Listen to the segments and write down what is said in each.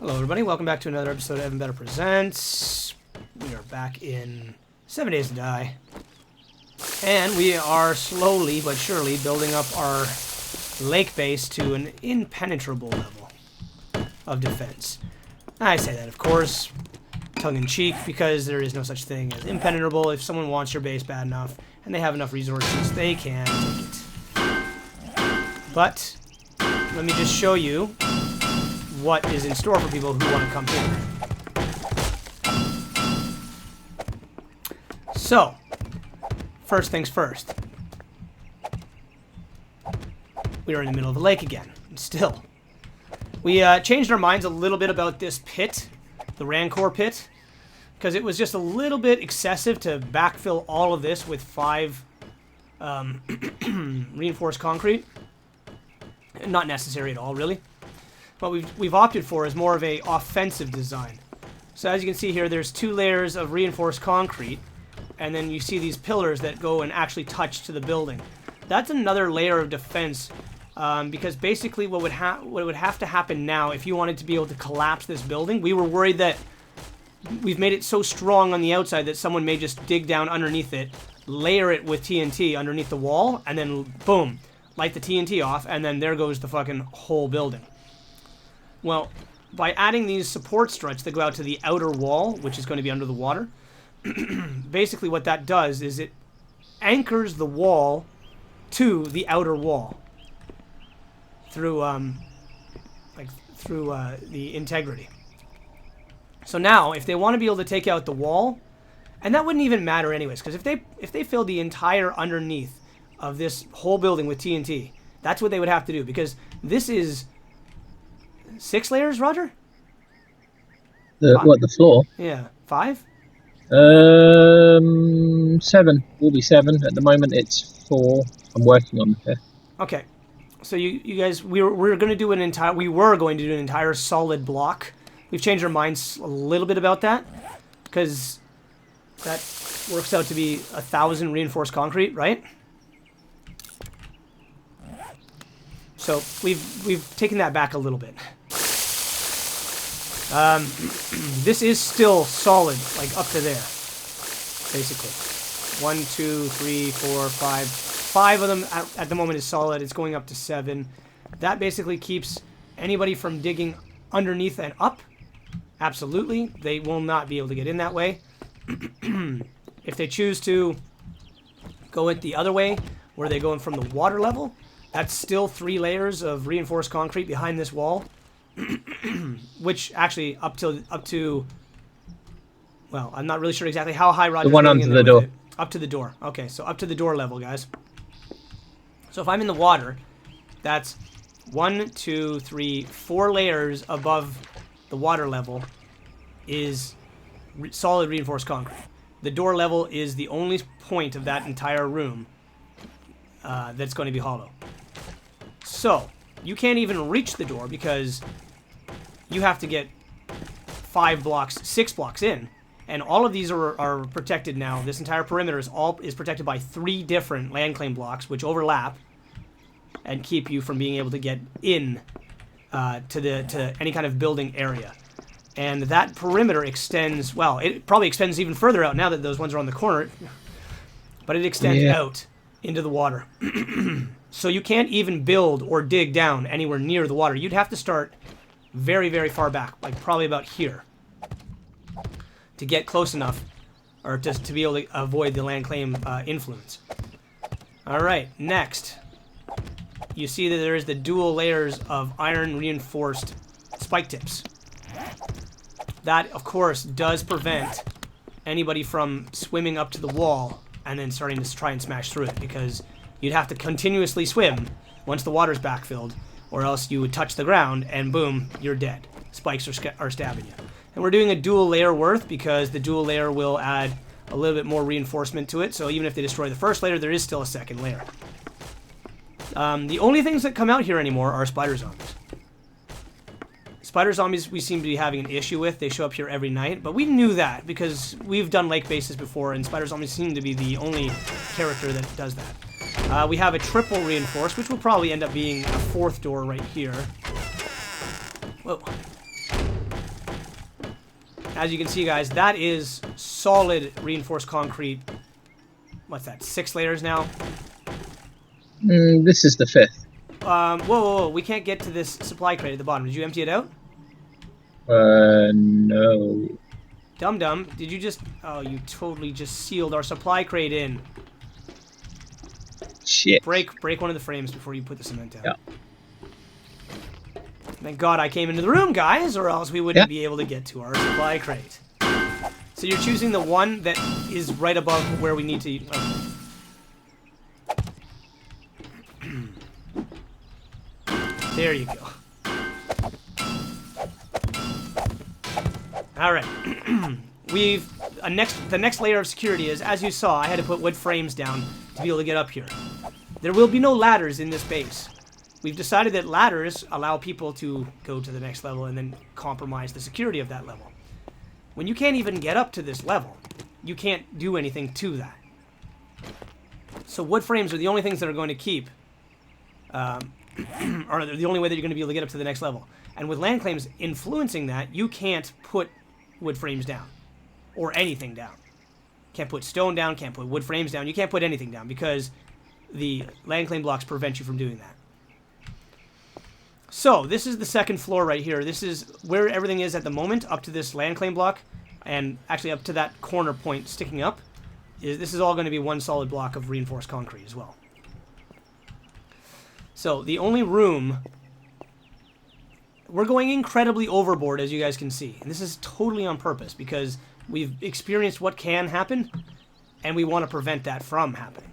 Hello everybody, welcome back to another episode of Evan Better Presents. We are back in 7 Days to Die. And we are slowly but surely building up our lake base to an impenetrable level of defense. I say that, of course, tongue-in-cheek, because there is no such thing as impenetrable. If someone wants your base bad enough, and they have enough resources, they can take it. But, let me just show you what is in store for people who want to come here. So, first things first. We are in the middle of the lake again. Still. We changed our minds a little bit about this pit, the Rancor pit, because it was just a little bit excessive to backfill all of this with 5 reinforced concrete. Not necessary at all, really. What we've opted for is more of a offensive design. So as you can see here, there's 2 layers of reinforced concrete, and then you see these pillars that go and actually touch to the building. That's another layer of defense, because basically what would have to happen now if you wanted to be able to collapse this building, we were worried that we've made it so strong on the outside that someone may just dig down underneath it, layer it with TNT underneath the wall, and then boom, light the TNT off, and then there goes the fucking whole building. Well, by adding these support struts that go out to the outer wall, which is going to be under the water, basically what that does is it anchors the wall to the outer wall through the integrity. So now, if they want to be able to take out the wall, and that wouldn't even matter anyways, because if they filled the entire underneath of this whole building with TNT, that's what they would have to do, because this is 6 layers, Roger? The floor? Yeah. 5? 7. Will be 7. At the moment it's 4. I'm working on the 5th. Okay. So you guys, we were going to do an entire solid block. We've changed our minds a little bit about that, because that works out to be 1,000 reinforced concrete, right? So we've taken that back a little bit. This is still solid, like up to there, basically. 1, 2, 3, 4, 5. 5 of them at the moment is solid. It's going up to 7. That basically keeps anybody from digging underneath and up. Absolutely, they will not be able to get in that way. If they choose to go it the other way, where they go in from the water level, that's still 3 layers of reinforced concrete behind this wall. Which actually up to well, I'm not really sure exactly how high Roger's the one going under in the door. Up to the door. Okay, so up to the door level, guys. So if I'm in the water, that's 1, 2, 3, 4 layers above the water level is solid reinforced concrete. The door level is the only point of that entire room that's going to be hollow. So you can't even reach the door because you have to get 5 blocks, 6 blocks in. And all of these are protected now. This entire perimeter is protected by 3 different land claim blocks, which overlap and keep you from being able to get in to any kind of building area. And that perimeter extends, well, it probably extends even further out now that those ones are on the corner. But it extends out into the water. So you can't even build or dig down anywhere near the water. You'd have to start very, very far back, like probably about here, to get close enough, or just to be able to avoid the land claim influence. Alright, next. You see that there is the dual layers of iron reinforced spike tips. That, of course, does prevent anybody from swimming up to the wall and then starting to try and smash through it, because you'd have to continuously swim once the water's backfilled, or else you would touch the ground and boom, you're dead. Spikes are stabbing you. And we're doing a dual layer worth because the dual layer will add a little bit more reinforcement to it, so even if they destroy the first layer, there is still a second layer. The only things that come out here anymore are spider zombies. Spider zombies we seem to be having an issue with. They show up here every night, but we knew that because we've done lake bases before, and spider zombies seem to be the only character that does that. We have a triple reinforced, which will probably end up being a 4th door right here. Whoa. as you can see, guys, that is solid reinforced concrete. What's that? 6 layers now? This is the 5th. Whoa. We can't get to this supply crate at the bottom. Did you empty it out? No. Dum-dum, did you just... Oh, you totally just sealed our supply crate in. Shit. Break one of the frames before you put the cement down. Yeah. Thank God I came into the room, guys, or else we wouldn't be able to get to our supply crate. So you're choosing the one that is right above where we need to... There you go. All right. The next layer of security is, as you saw, I had to put wood frames down to be able to get up here. There will be no ladders in this base. We've decided that ladders allow people to go to the next level and then compromise the security of that level. When you can't even get up to this level, you can't do anything to that. So wood frames are the only things that are going to keep, or the only way that you're going to be able to get up to the next level. And with land claims influencing that, you can't put wood frames down, or anything down. Can't put stone down, can't put wood frames down, you can't put anything down, because the land claim blocks prevent you from doing that. So, this is the second floor right here. This is where everything is at the moment, up to this land claim block, and actually up to that corner point sticking up. This is all going to be one solid block of reinforced concrete as well. So, the only room... We're going incredibly overboard, as you guys can see. And this is totally on purpose, because we've experienced what can happen, and we want to prevent that from happening.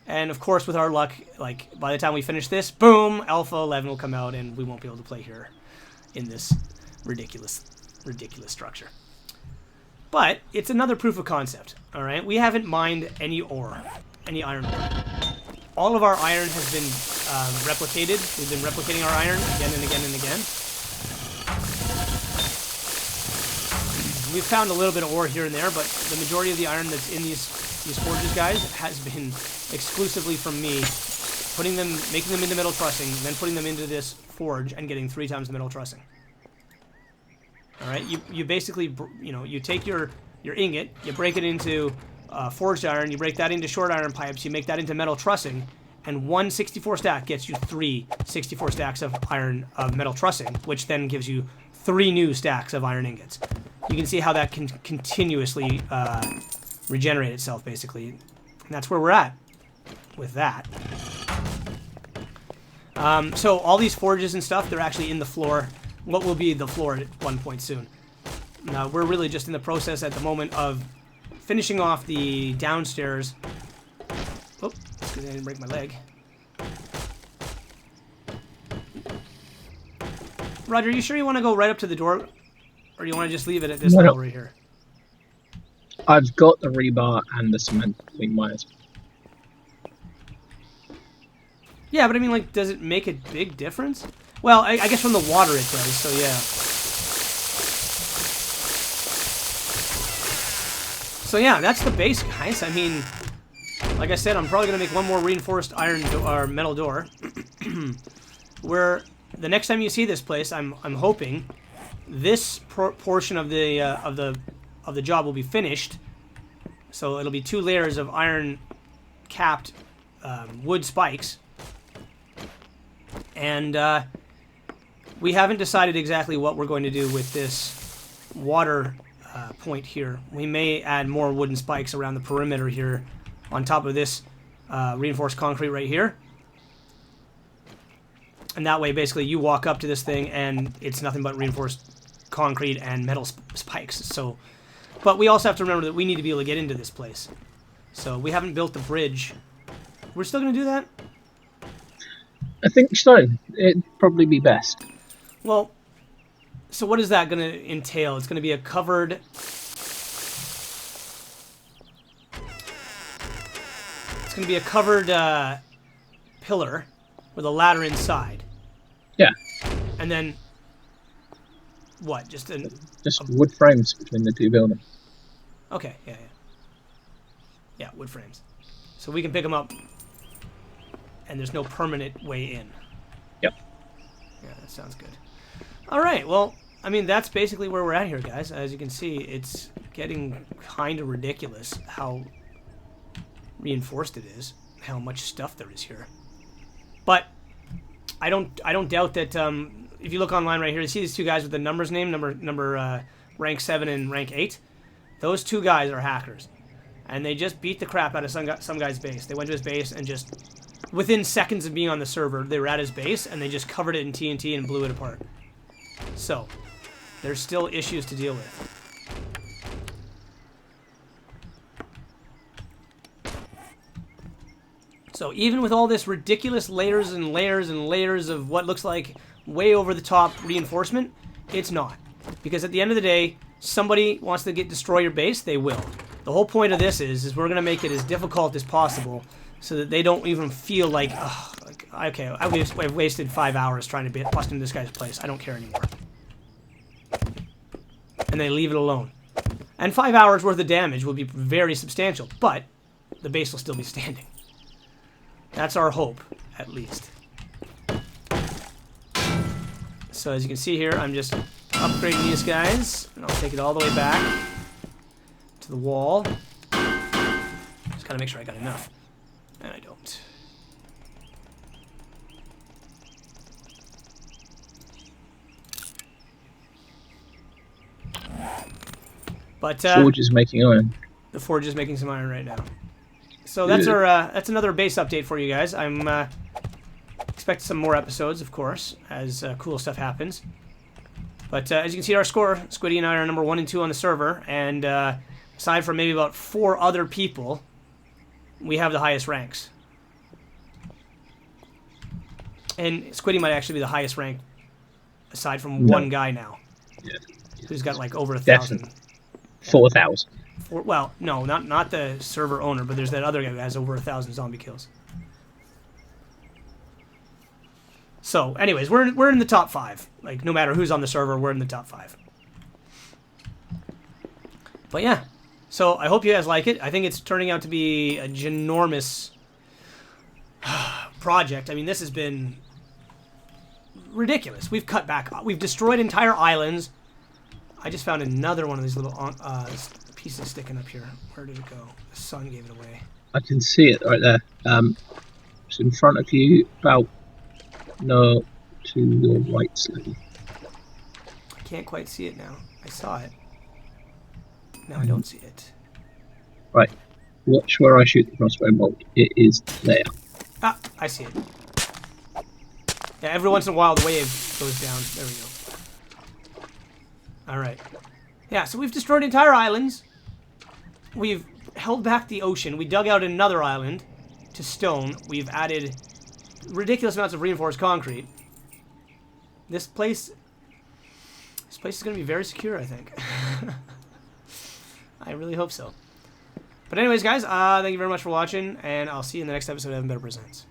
And, of course, with our luck, like, by the time we finish this, boom, Alpha 11 will come out, and we won't be able to play here in this ridiculous structure. But it's another proof of concept, all right? We haven't mined any ore, any iron ore. All of our iron has been replicated. We've been replicating our iron again and again and again. We've found a little bit of ore here and there, but the majority of the iron that's in these forges, guys, has been exclusively from me making them into metal trussing, and then putting them into this forge and getting 3 times the metal trussing. All right, you basically, you take your ingot, you break it into forged iron, you break that into short iron pipes, you make that into metal trussing, and one 64 stack gets you 3 64 stacks of metal trussing, which then gives you 3 new stacks of iron ingots. You can see how that can continuously regenerate itself, basically. And that's where we're at with that. So all these forges and stuff, they're actually in the floor. What will be the floor at one point soon. Now, we're really just in the process at the moment of finishing off the downstairs. Oh, that's because I didn't break my leg. Roger, you sure you want to go right up to the door? Or do you want to just leave it at this level right here? I've got the rebar and the cement between wires. Yeah, but I mean, like, does it make a big difference? Well, I guess from the water it does, so yeah. So yeah, that's the base, guys. I mean, like I said, I'm probably going to make one more reinforced or metal door. Where the next time you see this place, I'm hoping this portion of the job will be finished. So it'll be 2 layers of iron capped wood spikes. And we haven't decided exactly what we're going to do with this water point here. We may add more wooden spikes around the perimeter here on top of this reinforced concrete right here. And that way, basically, you walk up to this thing and it's nothing but reinforced concrete and metal spikes. So, but we also have to remember that we need to be able to get into this place. So we haven't built the bridge. We're still going to do that? I think so. It'd probably be best. Well, so what is that going to entail? It's going to be a covered... It's going to be a covered pillar with a ladder inside. Yeah. And then... What? Just wood frames between the 2 buildings. Okay, yeah. Yeah, wood frames. So we can pick them up, and there's no permanent way in. Yep. Yeah, that sounds good. All right, well, I mean, that's basically where we're at here, guys. As you can see, it's getting kind of ridiculous how reinforced it is, how much stuff there is here. But I don't doubt that if you look online right here, you see these two guys with the numbers name, number rank 7 and rank 8. Those two guys are hackers, and they just beat the crap out of some guy's base. They went to his base and just within seconds of being on the server, they were at his base and they just covered it in TNT and blew it apart. So there's still issues to deal with. So even with all this ridiculous layers and layers and layers of what looks like way over the top reinforcement, it's not. Because at the end of the day, somebody wants to destroy your base, they will. The whole point of this is we're going to make it as difficult as possible so that they don't even feel like, oh, okay, I've wasted 5 hours trying to bust into this guy's place. I don't care anymore. And they leave it alone. And 5 hours worth of damage will be very substantial, but the base will still be standing. That's our hope, at least. So as you can see here, I'm just upgrading these guys, and I'll take it all the way back to the wall. Just gotta make sure I got enough. And I don't. But Forge is making iron. The Forge is making some iron right now. So that's our that's another base update for you guys. I'm expect some more episodes, of course, as cool stuff happens. But as you can see, our score, Squiddy and I are number 1 and 2 on the server, and aside from maybe about 4 other people, we have the highest ranks. And Squiddy might actually be the highest rank, aside from one guy now, who's got like over 1,000. 4,000. Well, no, not the server owner, but there's that other guy who has over 1,000 zombie kills. So, anyways, we're in the top 5. Like, no matter who's on the server, we're in the top 5. But yeah, so I hope you guys like it. I think it's turning out to be a ginormous project. I mean, this has been ridiculous. We've cut back. We've destroyed entire islands. I just found another one of these little pieces sticking up here. Where did it go? The sun gave it away. I can see it right there. It's in front of you, about to your right slightly. I can't quite see it now. I saw it. Now I don't see it. Right. Watch where I shoot the crossbow bolt. It is there. Ah, I see it. Yeah, every once in a while the wave goes down. There we go. Alright. Yeah, so we've destroyed entire islands. We've held back the ocean. We dug out another island to stone. We've added ridiculous amounts of reinforced concrete. This place is going to be very secure, I think. I really hope so. But anyways, guys, thank you very much for watching, and I'll see you in the next episode of Evan Better Presents.